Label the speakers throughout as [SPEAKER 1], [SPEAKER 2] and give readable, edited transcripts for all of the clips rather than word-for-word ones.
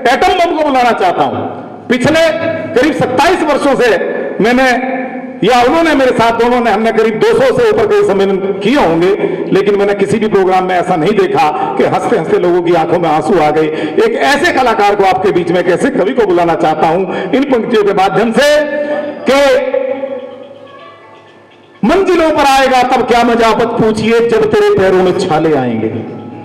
[SPEAKER 1] Atom bomb को बुलाना चाहता हूं। पिछले करीब 27 वर्षों से मैंने या उन्होंने मेरे साथ, दोनों ने, हमने करीब 200 से ऊपर कई सम्मेलन किए होंगे, लेकिन मैंने किसी भी प्रोग्राम में ऐसा नहीं देखा कि हंसते हंसते लोगों की आंखों में आंसू आ गए। एक ऐसे कलाकार को आपके बीच में, कैसे कवि को बुलाना चाहता हूं इन पंक्तियों के माध्यम से कि मंजिलों पर आएगा तब क्या मजा मत पूछिए जब तेरे पैरों में छाले आएंगे।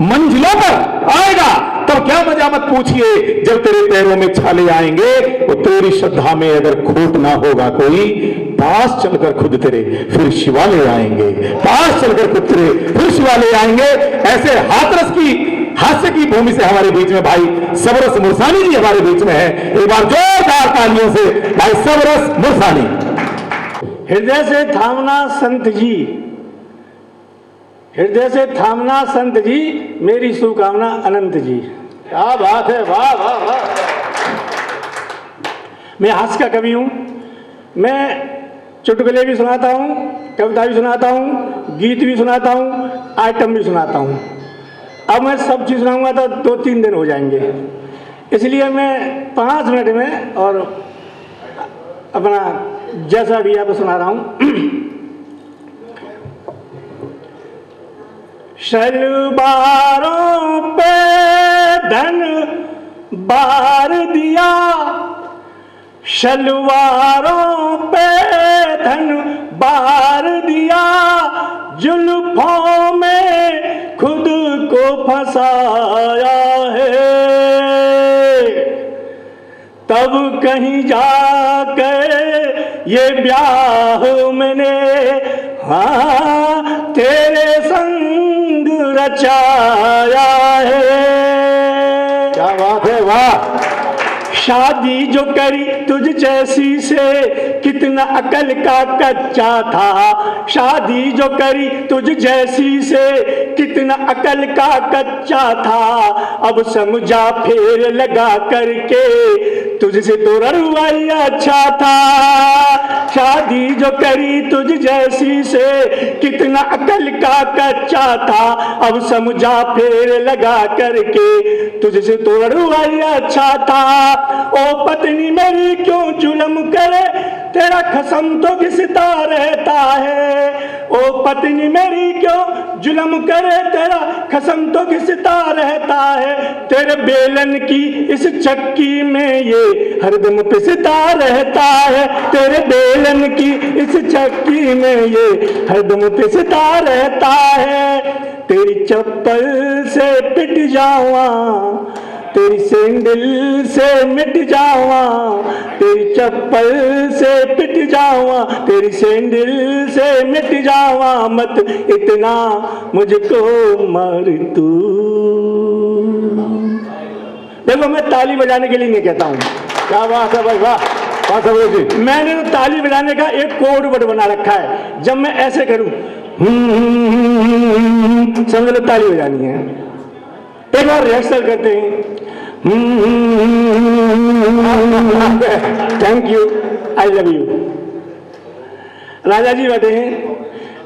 [SPEAKER 1] मंजिलों पर आएगा तब क्या मजा मत पूछिए जब तेरे पैरों में छाले आएंगे। वो तेरी श्रद्धा में अगर खोट ना होगा कोई, पास चलकर खुद तेरे फिर शिवालय आएंगे, पास चलकर खुद तेरे फिर शिवालय आएंगे। ऐसे हाथरस की, हास्य की भूमि से हमारे बीच में भाई सबरस मुरसानी जी हमारे बीच में है। एक बार जोरदार तालियों से भाई सबरस मुरसानी।
[SPEAKER 2] हृदय से थामना संत जी, हृदय से थामना संत जी, मेरी शुभकामना अनंत जी।
[SPEAKER 1] क्या बात है, वाह वाह वाह।
[SPEAKER 2] मैं हास्य का कवि हूं। मैं चुटकुले भी सुनाता हूं, कविता भी सुनाता हूं, गीत भी सुनाता हूं, आइटम भी सुनाता हूं। अब मैं सब चीज सुनाऊंगा तो 2-3 दिन हो जाएंगे, इसलिए मैं 5 मिनट में और अपना जैसा भी आपको सुना रहा हूं। शलवारों पे धन बार दिया, शलवारों पे धन बार दिया, जुल्फों में खुद को फंसाया है। तब कहीं जाकर ये ब्याह मैंने हाँ तेरे संग रचाया है।
[SPEAKER 1] क्या बात है, वाह।
[SPEAKER 2] शादी जो करी तुझ जैसी से कितना अकल का कच्चा था, शादी जो करी तुझ जैसी से कितना अकल का कच्चा था। अब समझा फेर लगा करके तुझसे तो ररुआई अच्छा था। शादी जो करी तुझ जैसी से कितना अकल का कच्चा था, अब समझा फेर लगा करके तुझसे तो ररुआई अच्छा था। ओ पत्नी मेरी क्यों जुल्म करे, तेरा खसम तो घिसता रहता है। ओ पत्नी मेरी क्यों जुल्म करे, तेरा खसम तो घिसता रहता है। तेरे बेलन की इस चक्की में ये हरदम पिसता रहता है। तेरे बेलन की इस चक्की में ये हरदम पिसता रहता है। तेरी चप्पल से पिट जावा, तेरी सैंडल से मिट जावा, तेरी चप्पल से पिट जावा, तेरी सैंडल से मिट जावा। मत इतना मुझको मार तू। देखो मैं ताली बजाने के लिए नहीं कहता हूँ।
[SPEAKER 1] क्या बात है भाई, वाह वाह सबरस जी।
[SPEAKER 2] मैंने तो ताली बजाने का एक कोड वर्ड बना रखा है। जब मैं ऐसे करूं समझ लो ताली बजानी है। एक बार रिहर्सल करते हैं। Thank you, I love you. Raja ji बैठे हैं।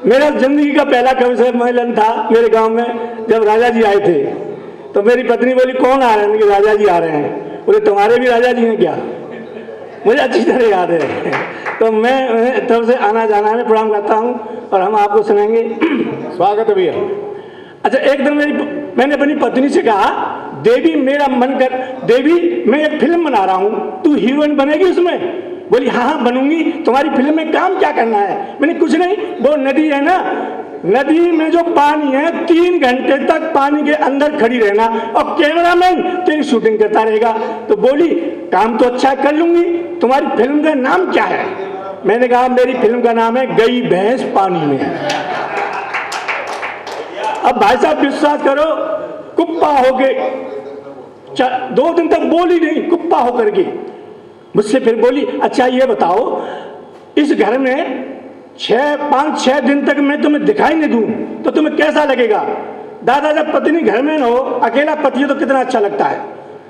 [SPEAKER 2] मेरा जिंदगी का पहला कवि सम्मेलन था मेरे गांव में। जब राजा जी आए थे तो मेरी पत्नी बोली कौन आ रहे हैं? राजा जी आ रहे हैं। बोले तुम्हारे भी राजा जी हैं क्या? मुझे अच्छी तरह याद है। तो मैं तब से आना जाना में प्रणाम करता हूँ और हम आपको सुनाएंगे।
[SPEAKER 1] स्वागत है भैया।
[SPEAKER 2] अच्छा, एक दिन मैंने अपनी पत्नी से कहा, देवी मेरा मन कर, देवी मैं एक फिल्म बना रहा हूँ, तू हीरोइन बनेगी उसमें? बोली हाँ हाँ बनूंगी। तुम्हारी फिल्म में काम क्या करना है? मैंने कुछ नहीं, वो नदी है ना, नदी में जो पानी है 3 घंटे तक पानी के अंदर खड़ी रहना और कैमरामैन तेरी शूटिंग करता रहेगा। तो बोली काम तो अच्छा कर लूंगी, तुम्हारी फिल्म का नाम क्या है? मैंने कहा मेरी फिल्म का नाम है गई भैंस पानी में। अब भाई साहब विश्वास करो, कुप्पा हो गए, 2 दिन तक बोली नहीं, कुप्पा होकर के मुझसे फिर बोली अच्छा ये बताओ, इस घर में 5-6 दिन तक मैं तुम्हें दिखाई नहीं दूं तो तुम्हें कैसा लगेगा? दादा जब पत्नी घर में न हो, अकेला पति हो तो कितना अच्छा लगता है।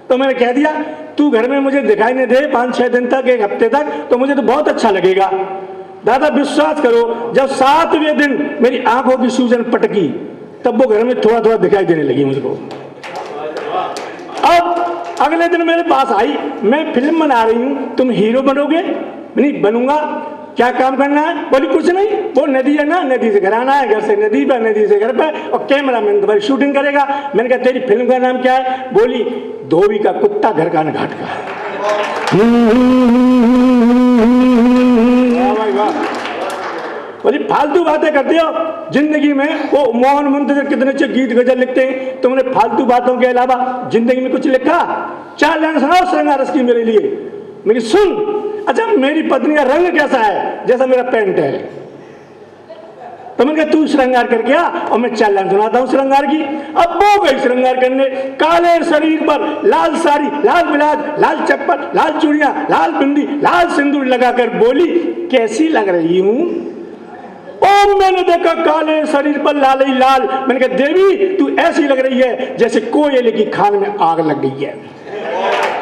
[SPEAKER 2] तो मैंने कह दिया तू घर में मुझे दिखाई नहीं दे 5-6 दिन तक, 1 हफ्ते तक, तो मुझे तो बहुत अच्छा लगेगा। दादा विश्वास करो, जब 7वें दिन मेरी आंखों की सूजन पटकी तब वो घर में थोड़ा थोड़ा दिखाई देने लगी मुझको। अगले दिन मेरे पास आई, मैं फिल्म बना रही हूँ, तुम हीरो बनोगे? नहीं बनूंगा। क्या काम करना है? बोली कुछ नहीं, वो नदी है ना, नदी से घर आना है, घर से नदी पर, नदी से घर पर, और कैमरा मैन तुम्हारी शूटिंग करेगा। मैंने कहा तेरी फिल्म का नाम क्या है? बोली धोबी का कुत्ता घर का न घाट का। बोली फालतू बातें करते हो जिंदगी में। वो मोहन मुंतजर कितने अच्छे गीत गजल लिखते हैं, तुमने फालतू बातों के अलावा जिंदगी में कुछ लिखा? 4 लाइन सुनाओ श्रृंगार रस की मेरे लिए। मेरी सुन, अच्छा मेरी पत्नी का रंग कैसा है? जैसा मेरा पैंट है। तो मैंने कहा तू श्रृंगार करके आ और मैं 4 लाइन सुनाता हूँ श्रृंगार की। अब वो गई श्रृंगार करने, काले शरीर पर लाल साड़ी, लाल ब्लाउज, लाल चप्पल, लाल चूड़ियां, लाल बिंदी, लाल सिंदूर लगाकर बोली कैसी लग रही हूँ? ओ मैंने देखा काले शरीर पर लाल ही लाल। मैंने कहा देवी तू ऐसी लग रही है जैसे कोयले की खान में आग लग गई है।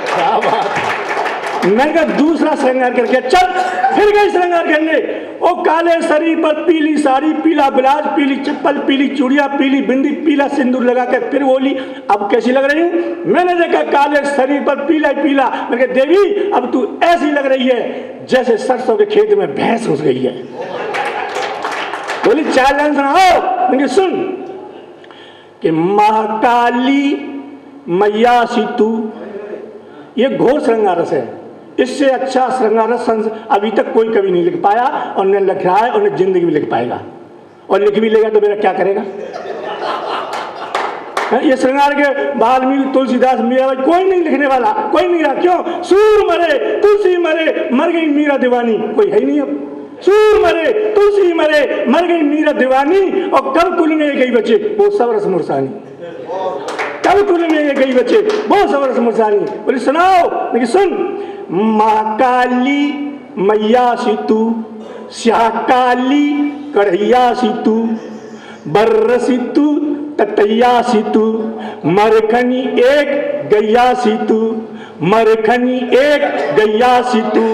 [SPEAKER 2] क्या बात। मैंने कहा दूसरा श्रृंगार करके चल। फिर गई श्रृंगार करने, ओ काले शरीर पर पीली साड़ी, पीला ब्लाउज, पीली चप्पल, पीली चूड़ियां, पीली बिंदी, पीला सिंदूर लगाकर फिर बोली अब कैसी लग रही हूँ? मैंने देखा काले शरीर पर पीला ही पीला। मैंने कहा देवी अब तू ऐसी लग रही है जैसे सरसों के खेत में भैंस घुस गई है। बोली 4 लाइन सुनाओ। मैंने सुन कि महाकाली मैया सी तू, ये घोर श्रृंगार रस है। इससे अच्छा श्रृंगार रस अभी तक कोई कभी नहीं लिख पाया, और न लिख रहा है और न जिंदगी में लिख पाएगा। और लिख भी लेगा तो मेरा क्या करेगा? ये श्रृंगार के वाल्मीकि, तुलसीदास, मीराबाई कोई नहीं लिखने वाला, कोई नहीं रहा। क्यों? सूर मरे तुलसी मरे, मर गई मीरा दीवानी, कोई है नहीं अब। सूर मरे तुलसी मरे, मर गई मीरा दीवानी, और कब कुल में गई बचे वो सब रस मुरसानी। कब कुल में ये गई बचे वो सब रस मुरसानी। बोली सुनाओ। लेकिन सुन, महाकाली मैया सी तू, श्याकाली कढ़ैया सी तू, बर्र सी तू, तटैया सी तू, मरखनी एक गैया सी तू, मरखनी एक गैया सी तू,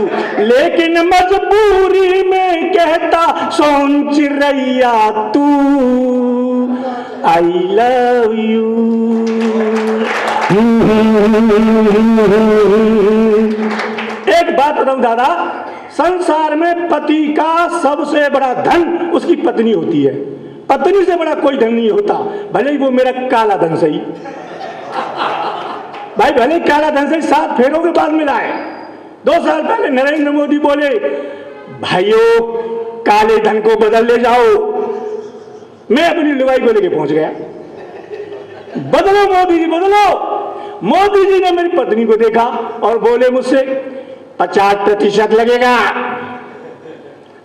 [SPEAKER 2] लेकिन मजबूरी में कहता सोन चिरैया तू, आई लव यू। एक बात बताऊं दादा, संसार में पति का सबसे बड़ा धन उसकी पत्नी होती है। पत्नी से बड़ा कोई धन नहीं होता, भले ही वो मेरा काला धन सही भाई, भले ही काला धन सही 7 फेरों के बाद मिला है। 2 साल पहले नरेंद्र मोदी बोले भाइयों काले धन को बदल ले जाओ। मैं अपनी लुगाई को लेके पहुंच गया, बदलो मोदी जी बदलो। मोदी जी ने मेरी पत्नी को देखा और बोले मुझसे 50% लगेगा।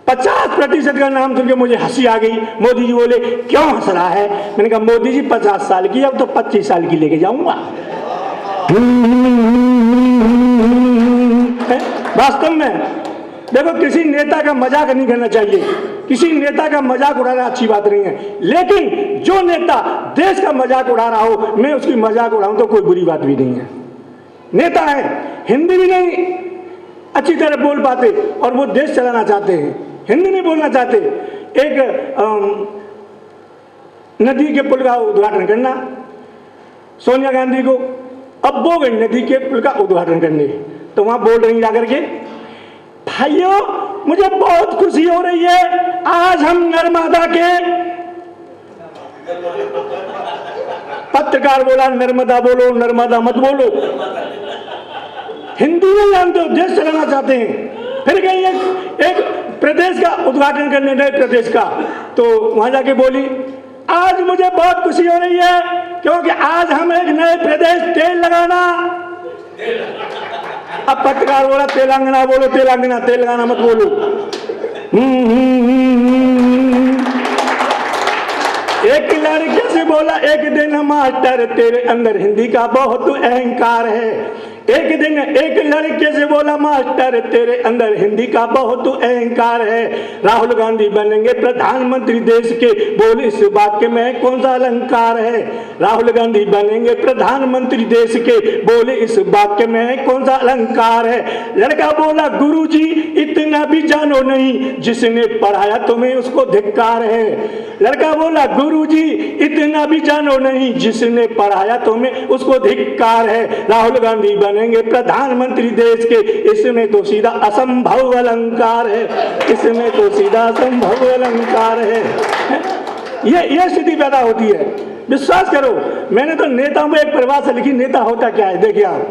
[SPEAKER 2] 50% का नाम सुनकर मुझे हंसी आ गई। मोदी जी बोले क्यों हंस रहा है? मैंने कहा मोदी जी 50 साल की, अब तो 25 साल की लेके जाऊंगा। वास्तव में देखो किसी नेता का मजाक नहीं करना चाहिए, किसी नेता का मजाक उड़ाना अच्छी बात नहीं है, लेकिन जो नेता देश का मजाक उड़ा रहा हो मैं उसकी मजाक उड़ाऊं तो कोई बुरी बात भी नहीं है। नेता है, हिंदी भी नहीं अच्छी तरह बोल पाते और वो देश चलाना चाहते हैं, हिंदी नहीं बोलना चाहते। एक नदी के पुल का उद्घाटन करना सोनिया गांधी को, अब वो गई नदी के पुल का उद्घाटन करने, तो वहां बोल रही जाकर के भाइयों मुझे बहुत खुशी हो रही है, आज हम नर्मदा के, पत्रकार बोला नर्मदा बोलो, नर्मदा मत बोलो, हिंदी नहीं जानते हो, देश चलाना चाहते हैं। फिर गई एक प्रदेश का उद्घाटन करने, नए प्रदेश का, तो वहां जाके बोली आज मुझे बहुत खुशी हो रही है क्योंकि आज हम एक नए प्रदेश तेल लगाना। अब पत्रकार बोला तेलंगाना बोलो, तेलंगाना, तेलंगाना मत बोलो। एक लड़के से बोला एक दिन मास्टर तेरे अंदर हिंदी का बहुत अहंकार है, एक दिन एक लड़के से बोला, मास्टर तेरे अंदर हिंदी का बहुत अहंकार है, राहुल गांधी बनेंगे प्रधानमंत्री देश के, बोल इस वाक्य में कौन सा अलंकार है? राहुल गांधी बनेंगे प्रधानमंत्री देश के, बोले इस वाक्य में कौन सा अलंकार है? लड़का बोला, गुरुजी इतना भी जानो नहीं, जिसने पढ़ाया तुम्हें उसको धिक्कार है। लड़का बोला, गुरुजी इतना भी जानो नहीं, जिसने पढ़ाया तुम्हें उसको धिक्कार है। राहुल गांधी बनेंगे प्रधानमंत्री देश के, इसमें तो सीधा असंभव अलंकार है, इसमें तो सीधा असंभव अलंकार है। ये स्थिति पैदा होती है। विश्वास करो, मैंने तो नेताओं में एक परिभाषा लिखी, नेता होता क्या है, देखिए आप।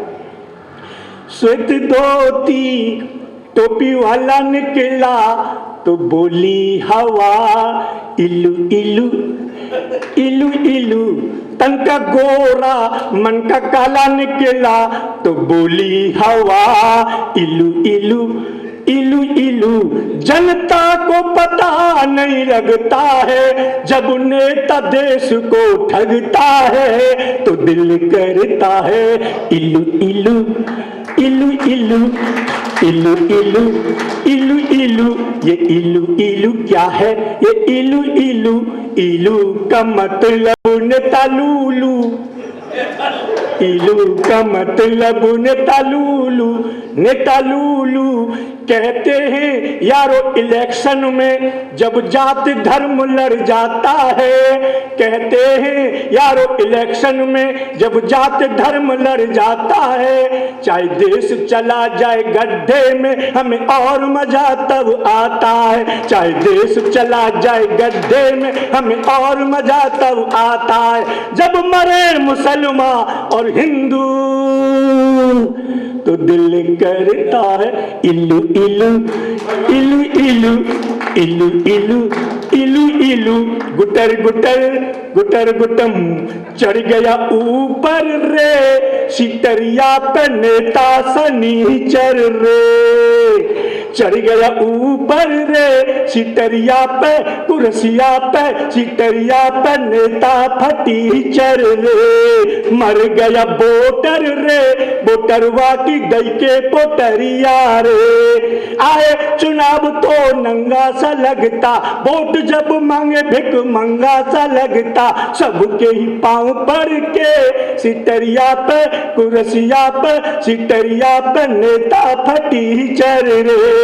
[SPEAKER 2] श्वेत धोती टोपी वाला निकला तो बोली हवा इलू इलू इलू इलू, तन का गोरा मन का काला निकला तो बोली हवा इलू इलू इलू इलू। जनता को पता नहीं लगता है, जब नेता देश को ठगता है तो दिल करता है इलू इलू इलू इलू इलू इलू इलू इलू। ये इलू इलू क्या है? ये इलू इलू, इलू का मतलब नेता लूलू, इलू का मतलब नेता लूलू। नेता लूलू कहते हैं यारो इलेक्शन में जब जात धर्म लड़ जाता है, कहते हैं यारो इलेक्शन में जब जात धर्म लड़ जाता है, चाहे देश चला जाए गड्ढे में हमें और मजा तब आता है, चाहे देश चला जाए गड्ढे में हमें और मजा तब आता है, जब मरे मुसलमान और हिंदू तो दिल करता है इलू इलू इलू इलू इलू इलू इलू इलू। गुटर गुटर गुटर गुटम चढ़ गया ऊपर रे, सिटरिया पे नेता सनीचर रे, चढ़ गया ऊपर रे सिटरिया पे, कुर्सिया पे सिटरिया पे नेता फटीचर रे। मर गया वोटर रे, वोटरवा की गई के पोटरिया रे। आए चुनाव तो नंगा सा लगता, वोट जब मांगे भिख मंगा सा लगता, सबके ही पांव पड़ के सिटरिया पे, कुर्सिया पे सिटरिया पे नेता फटीचर रे।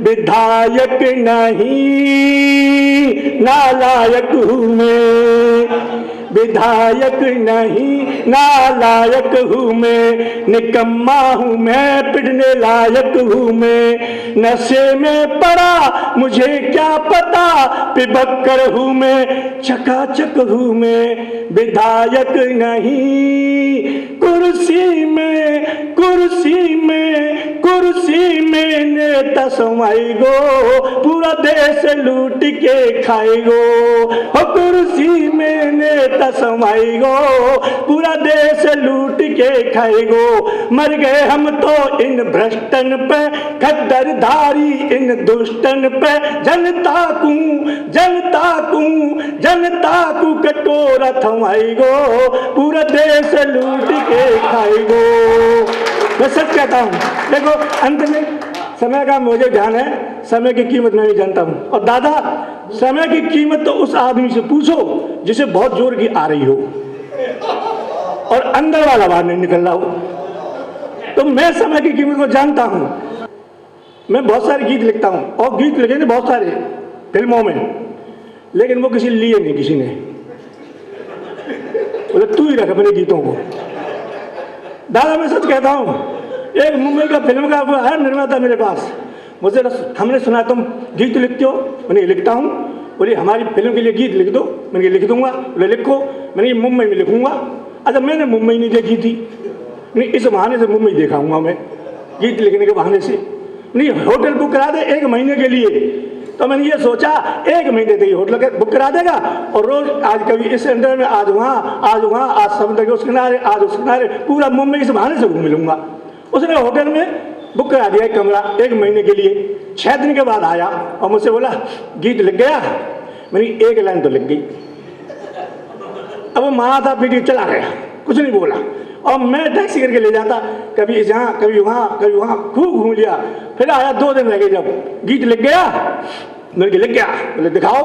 [SPEAKER 2] विधायक नहीं नालायक हूँ मैं, विधायक नहीं नालायक हूँ मैं, निकम्मा हूँ मैं पिटने लायक हूँ मैं, नशे में पड़ा मुझे क्या पता पिबक्कर हूँ मैं, चकाचक हूँ मैं। विधायक नहीं कुर्सी में, कुर्सी में, कुर्सी में नेता समाई गो, पूरा देश लूट के खाएगो। हो कुर्सी में नेता समाई गो, पूरा देश लूट के खाएगो। मर गए हम तो इन भ्रष्टन पे, खद्दरधारी इन दुष्टन पे, जनता को जनता को जनता को कटोरा थमाई गो, पूरा देश लूट के खाएगो। मैं सच कहता हूँ, देखो अंत में समय का मुझे ध्यान है, समय की कीमत मैं भी जानता हूँ। और दादा समय की कीमत तो उस आदमी से पूछो जिसे बहुत जोर की आ रही हो और अंदर वाला बाहर नहीं निकल रहा हो। तो मैं समय की कीमत को जानता हूँ। मैं बहुत सारे गीत लिखता हूँ और गीत लिखे थे बहुत सारे फिल्मों में, लेकिन वो किसी लिए नहीं, किसी ने बोले तू ही रख अपने गीतों को। दादा मैं सच कहता हूँ, एक मुंबई का फिल्म का है निर्माता मेरे पास, मुझे हमने सुना तुम गीत लिखते हो, मैंने लिखता हूँ। बोले हमारी फिल्म के लिए गीत लिख दो, मैंने लिख दूंगा। बोले लिखो, मैंने मुंबई में लिखूंगा। अच्छा मैंने मुंबई नहीं देखी थी, नहीं इस बहाने से मुंबई देखाऊंगा मैं, गीत लिखने के बहाने से। नहीं होटल बुक करा दे 1 महीने के लिए, तो मैंने ये सोचा 1 महीने तक होटल बुक करा देगा और रोज आज कभी इस सेंटर में, आज वहाँ, आज समुद्र के उस किनारे, आज उस किनारे, पूरा मुंबई इस बहाने से घूम लूंगा। उसने होटल में बुक करा दिया एक कमरा 1 महीने के लिए। 6 दिन के बाद आया और मुझसे बोला गीत लिख गया। मेरी 1 लाइन तो लिख गई। अब वो मारा था पीटी चला गया, कुछ नहीं बोला। और मैं टैक्सी करके ले जाता, कभी यहाँ कभी वहाँ कभी वहाँ, खूब घूम लिया। फिर आया 2 दिन रह गए, जब गीत लिख गया, मेरे लिख गया, बोले दिखाओ।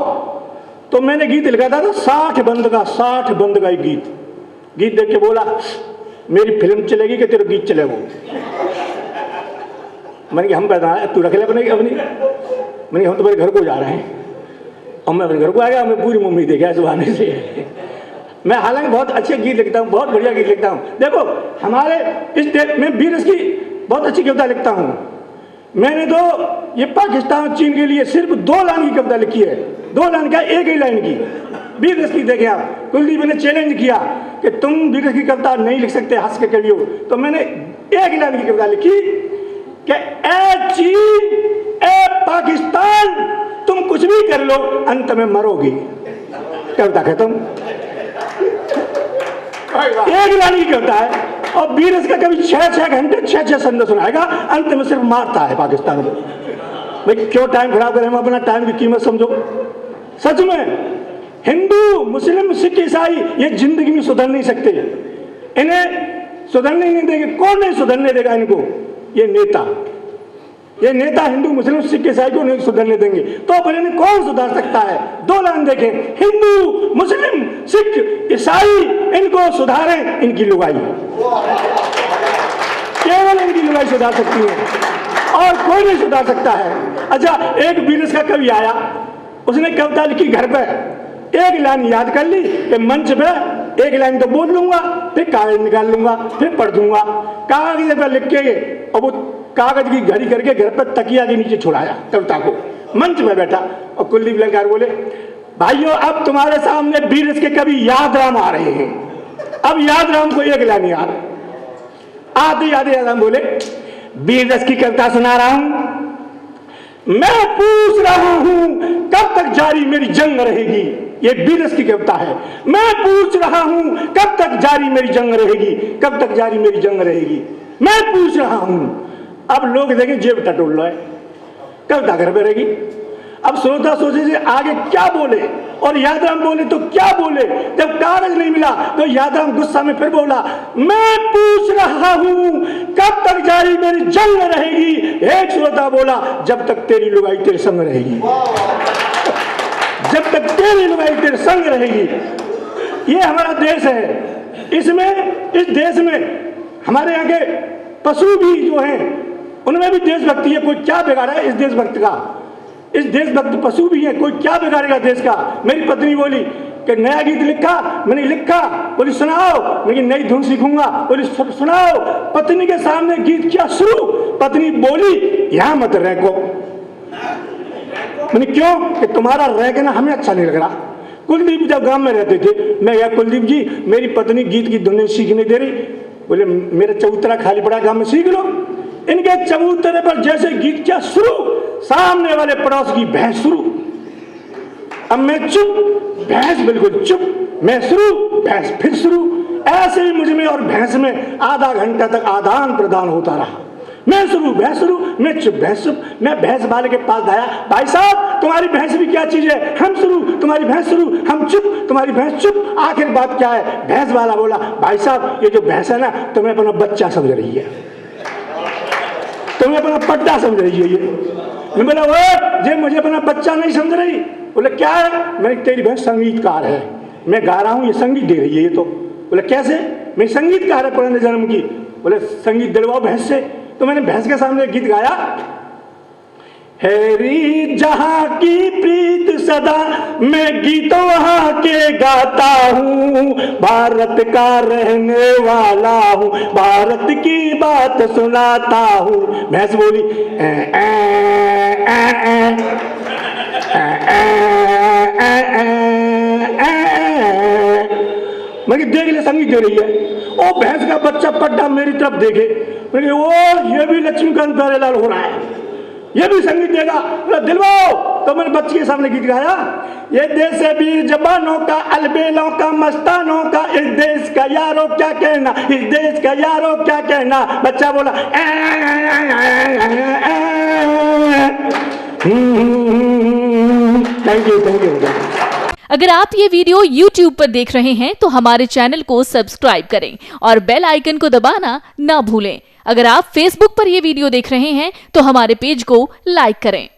[SPEAKER 2] तो मैंने गीत लिखा था 60 बंद का, 60 बंद का एक गीत देख के बोला मेरी फिल्म चलेगी कि तेरा गीत चलेगा? मैंने कहा हम बता, तू रख ले अपनी। मैंने हम तुम्हारे घर को जा रहे हैं, और मैं अपने घर को आ गया। मैं पूरी मुंबई देखा इस बहाने से। मैं हालांकि बहुत अच्छे गीत लिखता हूँ, बहुत बढ़िया गीत लिखता हूँ। देखो हमारे इस देश में वीर की बहुत अच्छी कविता लिखता हूँ। मैंने तो ये पाकिस्तान चीन के लिए सिर्फ 2 लाइन की कविता लिखी है, 2 लाइन का, एक ही लाइन की। वीर की देखे आप, कुलदीप ने चैलेंज किया कि तुम वीर की कविता नहीं लिख सकते, हंस के कवियो। तो मैंने एक ही लाइन की कविता लिखी कि ए चीन ए पाकिस्तान तुम कुछ भी कर लो अंत में मरोगी। कविता खत्म। एक लाइन की कविता है, और वीर का कभी 6-6 घंटे 6-6 शब्द सुनाएगा, अंत में सिर्फ मारता है पाकिस्तान को। भाई क्यों टाइम खराब करें, हम अपना टाइम की कीमत समझो। सच में हिंदू मुस्लिम सिख ईसाई ये जिंदगी में सुधर नहीं सकते, इन्हें सुधरने नहीं देंगे। कौन नहीं सुधरने देगा इनको? ये नेता हिंदू मुस्लिम सिख ईसाई को नहीं सुधरने देंगे, तो फिर इन्हें कौन सुधार सकता है? 2 लाइन देखें, हिंदू मुस्लिम सिख ईसाई इनको सुधारें, इनकी लुगाई, केवल इनकी लुगाई सुधार सकती है, और कोई नहीं सुधार सकता है। अच्छा, एक वीरस का कवि आया, उसने कविता लिखी घर पे, एक लाइन याद कर ली कि मंच पे एक लाइन तो बोल लूंगा, फिर कागज निकाल लूंगा, फिर पढ़ दूंगा। कागज पे लिख के और वो कागज की घड़ी करके घर पर तकिया के नीचे छुड़ाया कविता को, मंच में बैठा। और कुलदीप ललकार बोले भाइयों अब तुम्हारे सामने वीर के कवि यादराम आ रहे हैं। अब यादराम को एक लाइन याद आते यादराम बोले वीर की कविता सुना रहा हूं, मैं पूछ रहा हूं कब तक जारी मेरी जंग रहेगी। ये वीरस की कविता है। मैं पूछ रहा हूं कब तक जारी मेरी जंग रहेगी, कब तक जारी मेरी जंग रहेगी, मैं पूछ रहा हूं। अब लोग देखें जेब टटोल लो है, कविता घर पे रहेगी। अब श्रोता सोचे से आगे क्या बोले, और यादराम बोले तो क्या बोले। जब कागज नहीं मिला तो यादराम गुस्सा में फिर बोला मैं पूछ रहा हूं कब तक जारी मेरी जंग रहेगी। एक श्रोता बोला जब तक तेरी लुगाई तेरे संग रहेगी, जब तक तेरी लुगाई तेरे संग रहेगी। ये हमारा देश है, इसमें इस देश में हमारे यहाँ के पशु भी जो हैं उनमें भी देशभक्ति है। कोई क्या बिगाड़ा है इस देशभक्त का, इस देशभक्त पशु भी है, कोई क्या बिगाड़ेगा देश का। मेरी पत्नी बोली कि नया गीत लिखा, मैंने लिखा, बोली सुनाओ, लेकिन नई धुन सीखूंगा, बोली सुनाओ। पत्नी के सामने गीत क्या शुरू, पत्नी बोली यहां मत रैको। मैंने क्यों कि तुम्हारा रैकना हमें अच्छा नहीं लग रहा। कुलदीप जब गांव में रहते थे, मैं या कुलदीप जी मेरी पत्नी गीत की धुन सीखने दे रही, बोले मेरा चबूतरा खाली पड़ा गांव में सीख लो। इनके चबूतरे पर जैसे गीत क्या शुरू, सामने वाले पड़ोस की भैंस शुरू। अब मैं चुप, भैंस बिल्कुल चुप, मैं शुरू, भैंस फिर शुरू। ऐसे ही मुझ में और भैंस में आधा घंटा तक आदान प्रदान होता रहा। मैं शुरू, भैंस शुरू, मैं चुप, भैंस चुप। मैं भैंस वाले के पास आया, भाई साहब तुम्हारी भैंस भी क्या चीज है। हम शुरू, तुम्हारी भैंस शुरू, हम चुप, तुम्हारी भैंस चुप। आखिर बात क्या है। भैंस वाला बोला भाई साहब ये जो भैंस है ना तुम्हें अपना बच्चा समझ रही है, तुम्हें अपना पट्टा समझ रही है। ये मैं बोला वो मुझे अपना बच्चा नहीं समझ रही। बोले क्या है। मैं तेरी भैंस संगीतकार है, मैं गा रहा हूँ ये संगीत दे रही है। ये तो बोले कैसे, मैं संगीतकार है पुराने जन्म की। बोले संगीत दिलवाओ भैंस से। तो मैंने भैंस के सामने गीत गाया, हैरी जहां की प्रीत सदा मैं गीत वहां के गाता हूँ, भारत का रहने वाला हूँ, भारत की बात सुनाता हूँ। भैंस बोली मैं देख ले संगीत दे रही है। ओ भैंस का बच्चा पड्डा मेरी तरफ देखे, मैंने ओ ये भी लक्ष्मीकांत प्यारेलाल हो रहा है, ये भी संगीत देगा, दिलवाओ। तो मैंने बच्ची के सामने गीत गाया, ये देश है वीर जवानों का, अलबेलों का, मस्तानों का, इस देश का यारों क्या कहना, इस देश का यारों क्या कहना। बच्चा बोला थैंक यू थैंक यू।
[SPEAKER 3] अगर आप ये वीडियो YouTube पर देख रहे हैं तो हमारे चैनल को सब्सक्राइब करें और बेल आइकन को दबाना ना भूलें। अगर आप Facebook पर ये वीडियो देख रहे हैं तो हमारे पेज को लाइक करें।